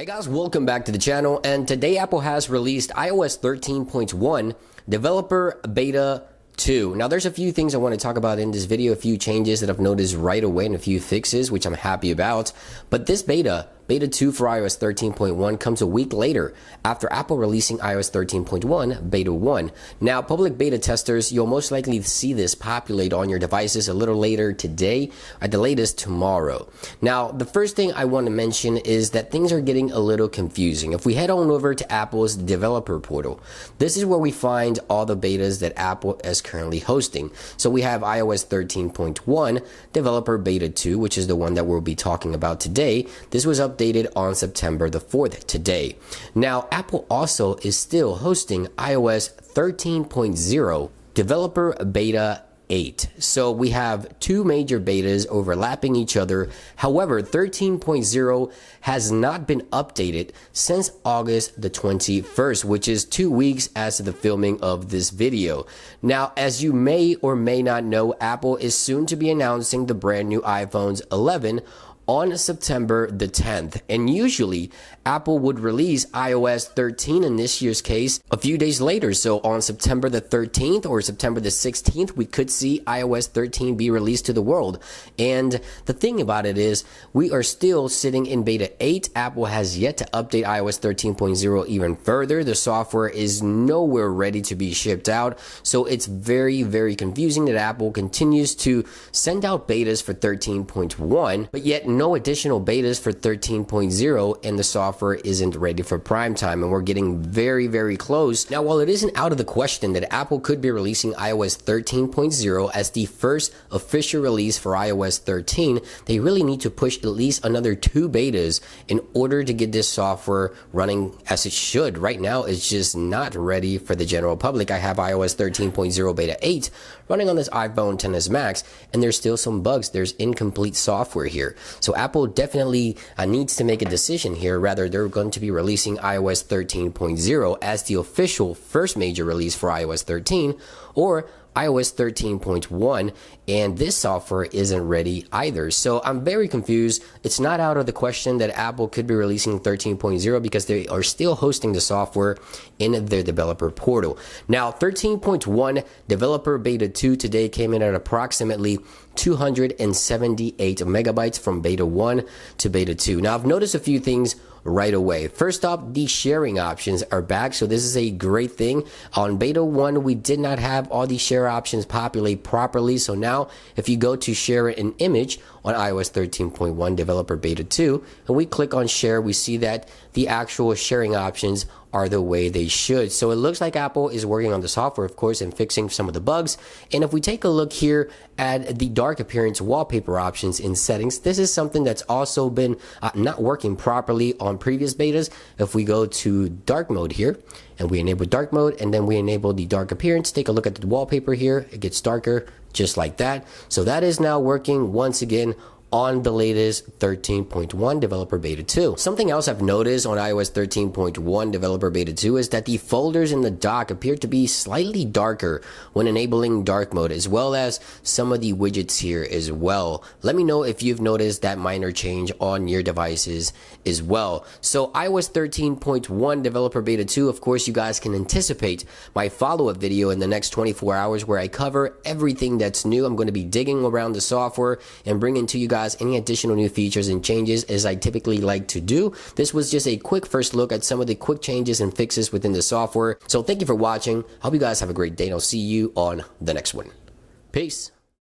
Hey guys, welcome back to the channel, and today Apple has released iOS 13.1 Developer Beta 2. Now there's a few things I want to talk about in this video, a few changes that I've noticed right away and a few fixes which I'm happy about. But this Beta 2 for iOS 13.1 comes a week later after Apple releasing iOS 13.1 Beta 1. Now, public beta testers, you'll most likely see this populate on your devices a little later today, at the latest tomorrow. Now, the first thing I want to mention is that things are getting a little confusing. If we head on over to Apple's developer portal, this is where we find all the betas that Apple is currently hosting. So we have iOS 13.1 Developer Beta 2, which is the one that we'll be talking about today. This was updated on September the 4th today. Now, Apple also is still hosting iOS 13.0 Developer Beta 8. So we have two major betas overlapping each other. However, 13.0 has not been updated since August the 21st, which is 2 weeks as of the filming of this video. Now, as you may or may not know, Apple is soon to be announcing the brand new iPhones 11 on September the 10th, and usually Apple would release iOS 13 in this year's case a few days later. So on September the 13th or September the 16th, we could see iOS 13 be released to the world. And the thing about it is, we are still sitting in beta 8. Apple has yet to update iOS 13.0 even further. The software is nowhere ready to be shipped out. So it's very, very confusing that Apple continues to send out betas for 13.1, but yet no additional betas for 13.0, and the software isn't ready for prime time, and we're getting very, very close. Now, while it isn't out of the question that Apple could be releasing iOS 13.0 as the first official release for iOS 13, they really need to push at least another 2 betas in order to get this software running as it should. Right now, it's just not ready for the general public. I have iOS 13.0 Beta 8 running on this iPhone XS Max, and there's still some bugs. There's incomplete software here. So Apple definitely needs to make a decision here. Rather, they're going to be releasing iOS 13.0 as the official first major release for iOS 13, or iOS 13.1, and this software isn't ready either. So I'm very confused. It's not out of the question that Apple could be releasing 13.0 because they are still hosting the software in their developer portal. Now, 13.1 Developer Beta 2 today came in at approximately 278 megabytes from Beta 1 to Beta 2. Now, I've noticed a few things right away. First off, the sharing options are back, so this is a great thing. On Beta 1, we did not have all the share options populate properly, so now if you go to share an image on iOS 13.1 Developer Beta 2, and we click on share, we see that the actual sharing options are the way they should. So it looks like Apple is working on the software, of course, and fixing some of the bugs. And if we take a look here at the dark appearance wallpaper options in settings, this is something that's also been not working properly on previous betas. If we go to dark mode here and we enable dark mode and then we enable the dark appearance, take a look at the wallpaper here. It gets darker just like that. So that is now working once again on the latest 13.1 Developer Beta 2. Something else I've noticed on iOS 13.1 Developer Beta 2 is that the folders in the dock appear to be slightly darker when enabling dark mode, as well as some of the widgets here as well. Let me know if you've noticed that minor change on your devices as well. So iOS 13.1 Developer Beta 2, of course, you guys can anticipate my follow-up video in the next 24 hours where I cover everything that's new. I'm going to be digging around the software and bringing to you guys any additional new features and changes as I typically like to do. This was just a quick first look at some of the quick changes and fixes within the software. So thank you for watching. Hope you guys have a great day, and I'll see you on the next one. Peace.